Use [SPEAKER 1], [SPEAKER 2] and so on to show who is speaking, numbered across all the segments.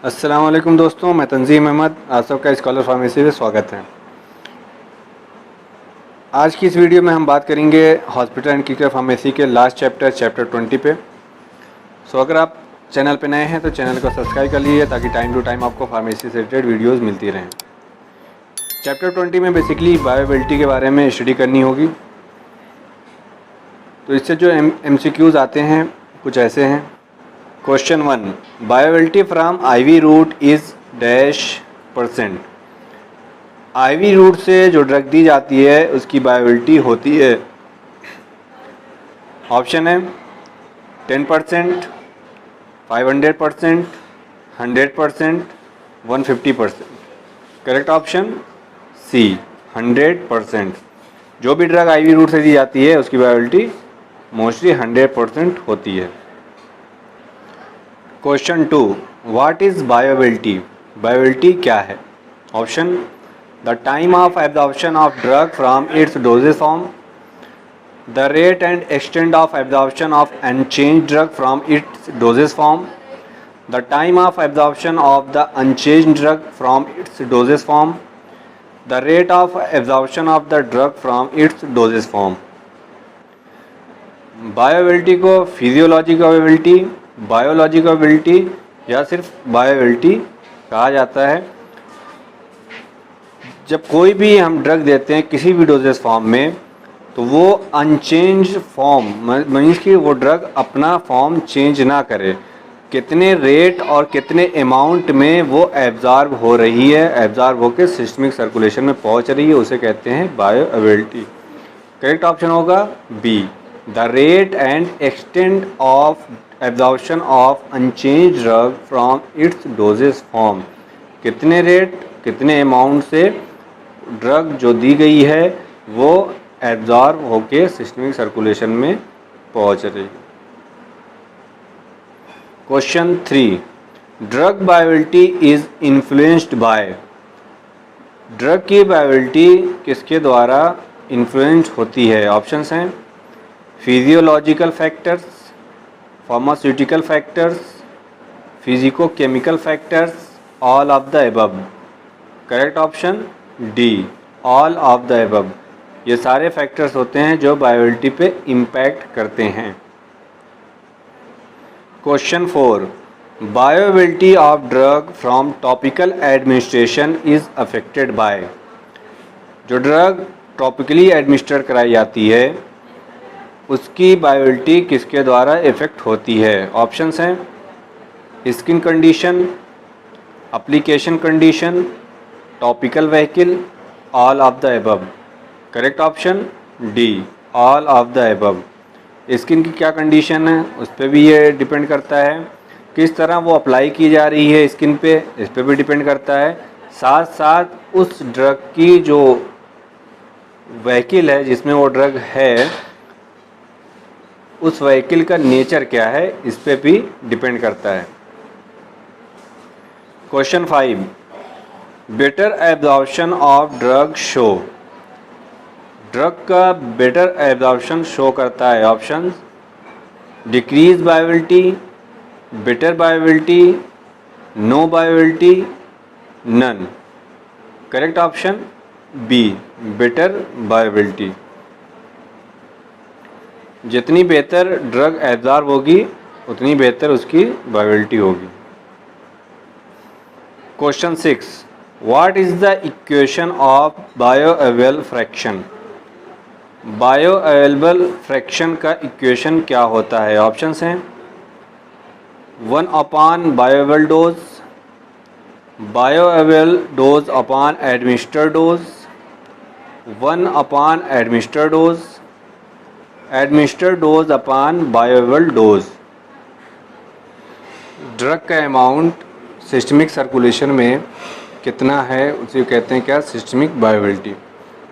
[SPEAKER 1] अस्सलाम वालेकुम दोस्तों, मैं तंजीम अहमद, आप सबका स्कॉलर फार्मेसी में स्वागत है। आज की इस वीडियो में हम बात करेंगे हॉस्पिटल एंड क्लिनिकल फार्मेसी के लास्ट चैप्टर 20 पे। अगर आप चैनल पे नए हैं तो चैनल को सब्सक्राइब कर लीजिए ताकि टाइम टू टाइम आपको फार्मेसी से रिलेटेड वीडियोज़ मिलती रहें। चैप्टर 20 में बेसिकली बायोअवेलेबिलिटी के बारे में स्टडी करनी होगी। तो इससे जो MCQs आते हैं कुछ ऐसे हैं। Question 1, bioavailability from IV route is dash %। IV route से जो ड्रग दी जाती है उसकी बायोअवेलेबिलिटी होती है, ऑप्शन है 10%, 500%, 100%, 150%। Correct option C 100%। जो भी ड्रग IV रूट से दी जाती है उसकी बायोअवेलेबिलिटी मोस्टली 100% होती है। Question 2, what is bioavailability? Bioavailability क्या है? Option, the time of absorption of drug from it's doses form, the rate and extent of absorption of unchanged drug from it's doses form, the time of absorption of the unchanged drug from it's doses form, the rate of absorption of the drug from it's doses form. Bioavailability को physiological availability, biological availability या सिर्फ bioavailability कहा जाता है। जब कोई भी हम ड्रग देते हैं किसी भी डोजेस फॉर्म में तो वो अनचेंज फॉर्म मीन्स कि वो ड्रग अपना फॉर्म चेंज ना करे, कितने रेट और कितने अमाउंट में वो एब्जॉर्ब हो रही है, एब्जॉर्ब होकर सिस्टमिक सर्कुलेशन में पहुंच रही है, उसे कहते हैं बायोअवेलेबिलिटी। करेक्ट ऑप्शन होगा B, the rate and extent of absorption of unchanged drug from its dosage form. कितने रेट कितने अमाउंट से ड्रग जो दी गई है वो एब्जॉर्ब होके सिस्टमिक सर्कुलेशन में पहुंच रही है। Question 3, drug bioavailability is influenced by. Drug की बायोअवेलेबिलिटी किसके द्वारा इन्फ्लुएंस होती है? ऑप्शंस हैं physiological factors, pharmaceutical factors, physico chemical factors, all of the above. Correct option D, all of the above. ये सारे फैक्टर्स होते हैं जो बायोअवेलेबिलिटी पे इम्पैक्ट करते हैं। Question 4, bioavailability of drug from topical administration is affected by. जो drug topically administer कराई जाती है उसकी बायोअवेलेबिलिटी किसके द्वारा इफेक्ट होती है? ऑप्शंस हैं skin condition, application condition, topical vehicle, all of the above. Correct option D, all of the above. Skin की क्या कंडीशन है उस पर भी ये डिपेंड करता है, किस तरह वो अप्लाई की जा रही है स्किन पे इस पर भी डिपेंड करता है, साथ साथ उस ड्रग की जो व्हीकल है जिसमें वो ड्रग है उस व्हीकल का नेचर क्या है इस पे भी डिपेंड करता है। Question 5, better absorption of drug show. Drug का बेटर एब्जॉर्प्शन शो करता है। Option, decrease bioavailability, better bioavailability, no bioavailability, none. Correct option B, better bioavailability. जितनी बेहतर ड्रग एब्जॉर्ब होगी उतनी बेहतर उसकी बायोअवेलेबिलिटी होगी। Question 6, what is the equation of bioavailable fraction. Bioavailable fraction का इक्वेशन क्या होता है? ऑप्शंस हैं 1/बायोअवेलेबल dose, bioavailable dose upon administered dose, 1/एडमिनिस्टर्ड dose, administered dose upon bioavailable dose. Drug का अमाउंट सिस्टमिक सर्कुलेशन में कितना है उसे कहते हैं क्या? Systemic bioavailability.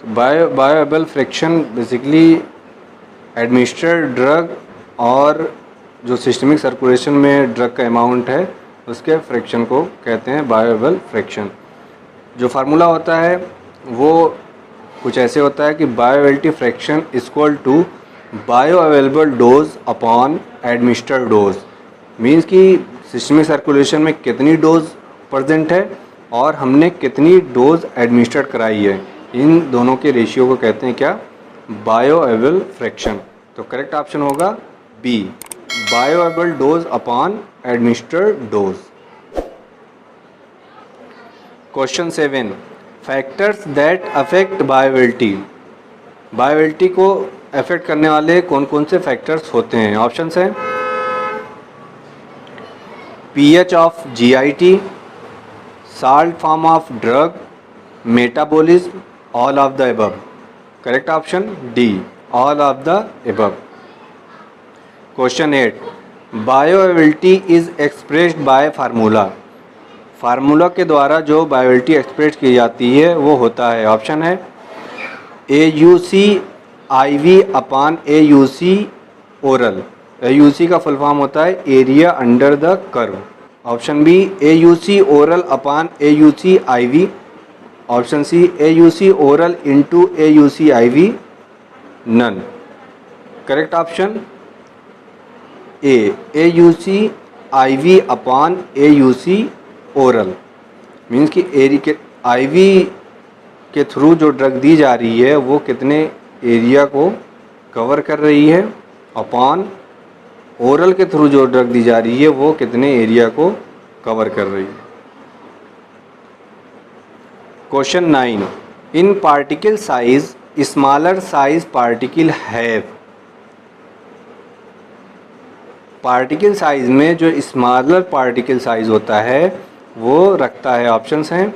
[SPEAKER 1] तो bioavailable fraction basically administered drug और जो सिस्टमिक सर्कुलेशन में ड्रग का अमाउंट है उसके फ्रैक्शन को कहते हैं बायोअवेलेबल फ्रैक्शन। जो फार्मूला होता है वो कुछ ऐसे होता है कि bioavailability fraction equal to bioavailable dose upon administered dose. Means कि सिस्टमिक सर्कुलेशन में कितनी डोज प्रेजेंट है और हमने कितनी डोज एडमिनिस्ट्रेट कराई है, इन दोनों के रेशियो को कहते हैं क्या, बायोअवेलेबल फ्रैक्शन। तो करेक्ट ऑप्शन होगा B, bioavailable dose upon administered dose. Question 7, factors that affect bioavailability. Bioavailability को अफेक्ट करने वाले कौन कौन से फैक्टर्स होते हैं? ऑप्शंस हैं pH of GIT, salt form of drug, metabolism, all of the above. Correct option D, all of the above. Question 8, bioavailability is expressed by formula. Formula के द्वारा जो बायोअवेलेबिलिटी एक्सप्रेस की जाती है वो होता है, ऑप्शन है AUC IV upon AUC oral. AUC का फुल फॉर्म होता है area under the curve. Option B AUC oral upon AUC IV। Option C AUC oral into AUC IV, none. Correct option A, AUC IV upon AUC oral, means कि IV के through जो drug दी जा रही है वो कितने area को कवर कर रही है, अपॉन ओरल के थ्रू जो ड्रग दी जा रही है वो कितने एरिया को कवर कर रही है। Question 9, in particle size smaller size particle have. Particle size में जो स्मॉलर पार्टिकल साइज होता है वो रखता है, ऑप्शंस हैं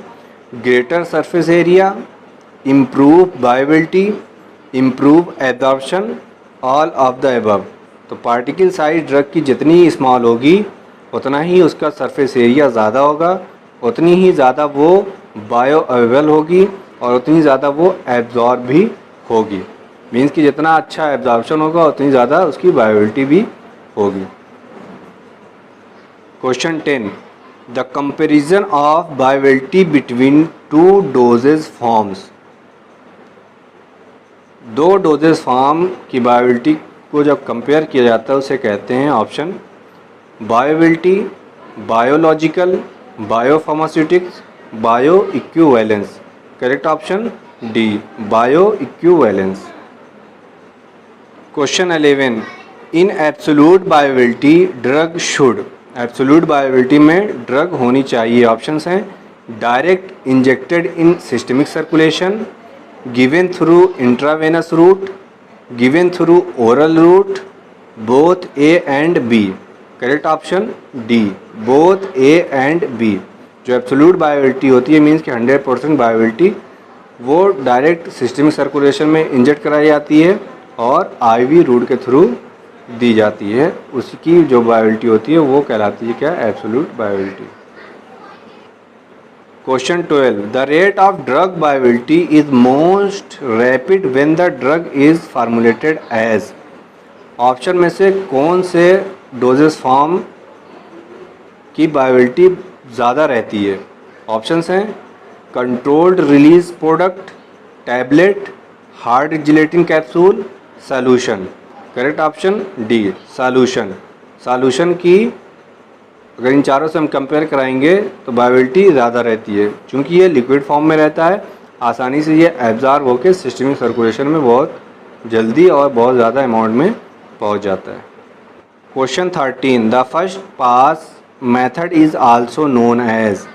[SPEAKER 1] greater surface area, improve bioavailability, improve absorption, all of the above. तो पार्टिकल साइज ड्रग की जितनी स्मॉल होगी उतना ही उसका सरफेस एरिया ज़्यादा होगा, उतनी ही ज़्यादा वो बायोअवेलेबल होगी और उतनी ज़्यादा वो एब्जॉर्ब भी होगी। मीन्स कि जितना अच्छा एब्जॉर्प्शन होगा उतनी ज़्यादा उसकी बायोअवेलेबिलिटी भी होगी। Question 10, the comparison of bioavailability between two doses forms. दो डोजेज फॉर्म की बायोअवेलेबिलिटी को जब कंपेयर किया जाता है उसे कहते हैं, option bioavailability, biological, biopharmaceutics, bio equivalence. Correct option D, bio equivalence. Question 11, in absolute bioavailability drug should. Absolute bioavailability में ड्रग होनी चाहिए, ऑप्शंस हैं direct injected in systemic circulation, given through intravenous route, given through oral route, both A and B. Correct option D, both A and B. जो absolute bioavailability होती है means कि 100% bioavailability वो direct systemic circulation में inject कराई जाती है और IV रूट के थ्रू दी जाती है, उसकी जो बायोअवेलेबिलिटी होती है वो कहलाती है क्या, absolute bioavailability. Question 12, the rate of drug bioavailability is most rapid when the drug is formulated as. Option में से कौन से डोजेस फॉर्म की बायोअवेलेबिलिटी ज़्यादा रहती है? ऑप्शंस हैं controlled release product, tablet, hard gelatin capsule, solution. Correct option D, solution. Solution की अगर इन चारों से हम कंपेयर कराएंगे तो बायोअवेलेबिलिटी ज़्यादा रहती है, क्योंकि ये लिक्विड फॉर्म में रहता है, आसानी से ये एब्जॉर्ब होकर सिस्टमिक सर्कुलेशन में बहुत जल्दी और बहुत ज़्यादा अमाउंट में पहुंच जाता है। Question 13, the first pass method is also known as.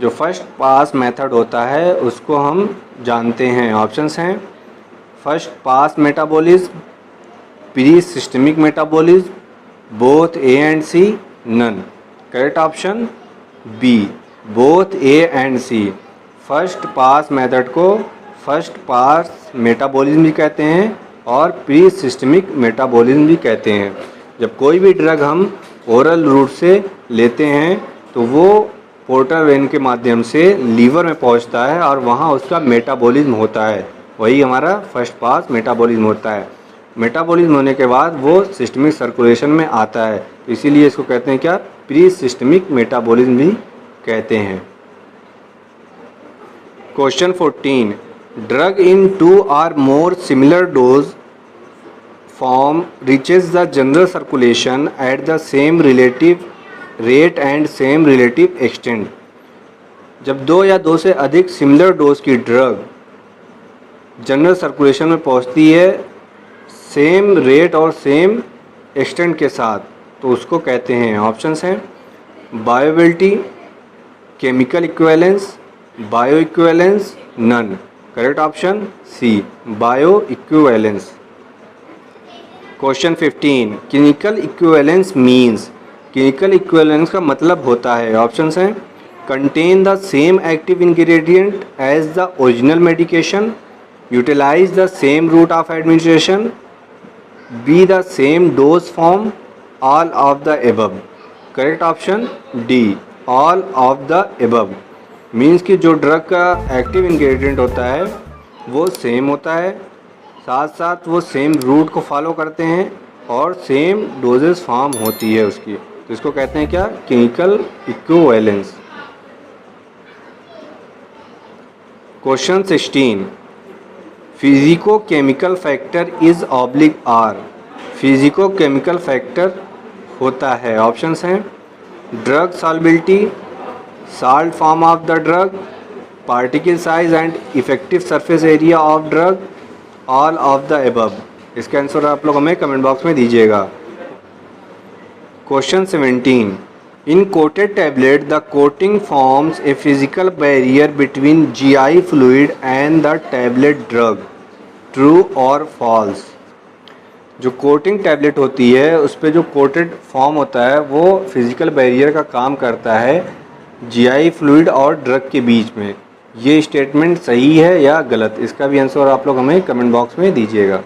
[SPEAKER 1] जो फर्स्ट पास मेथड होता है उसको हम जानते हैं, ऑप्शंस हैं first pass metabolism, pre systemic metabolism, both A and C, none. Correct option B, both A and C. First pass method को first pass metabolism भी कहते हैं और प्री सिस्टमिक मेटाबॉलिज्म भी कहते हैं। जब कोई भी ड्रग हम ओरल रूट से लेते हैं तो वो पोर्टल वेन के माध्यम से लीवर में पहुंचता है और वहाँ उसका मेटाबॉलिज्म होता है, वही हमारा फर्स्ट पास मेटाबॉलिज्म होता है। मेटाबॉलिज्म होने के बाद वो सिस्टमिक सर्कुलेशन में आता है, तो इसीलिए इसको कहते हैं क्या, प्री सिस्टमिक मेटाबॉलिज्म भी कहते हैं। Question 14, drug in 2 or more similar dose form reaches the general circulation at the same relative rate and same relative extent. जब 2 या 2 से अधिक सिमिलर डोज की ड्रग जनरल सर्कुलेशन में पहुंचती है सेम रेट और सेम एक्सटेंट के साथ, तो उसको कहते हैं, ऑप्शंस हैं bioavailability, chemical equivalence, bio equivalence, none. Correct option C, bio equivalence. Question 15, clinical equivalence means. Clinical equivalence का मतलब होता है, ऑप्शंस हैं contain the same active ingredient as the original medication, utilise the same route of administration, be the same dose form, all of the above. Correct option D, all of the above. Means कि जो drug का active ingredient होता है वो same होता है, साथ साथ वो सेम रूट को फॉलो करते हैं और सेम डोजेस फॉर्म होती है उसकी, तो इसको कहते हैं क्या, clinical equivalence. Question 16, physico chemical factor is oblique are. Physico chemical factor होता है, ऑप्शंस हैं drug solubility, salt form of the drug, particle size and effective surface area of drug, all of the above. इसका answer आप लोग हमें comment box में दीजिएगा। Question 17, in coated tablet the coating forms a physical barrier between GI fluid and the tablet drug, true और false. जो coating tablet होती है उस पर जो कोटेड फॉर्म होता है वो फिजिकल बैरियर का काम करता है GI फ्लूइड और ड्रग के बीच में। ये स्टेटमेंट सही है या गलत, इसका भी आंसर आप लोग हमें कमेंट बॉक्स में दीजिएगा।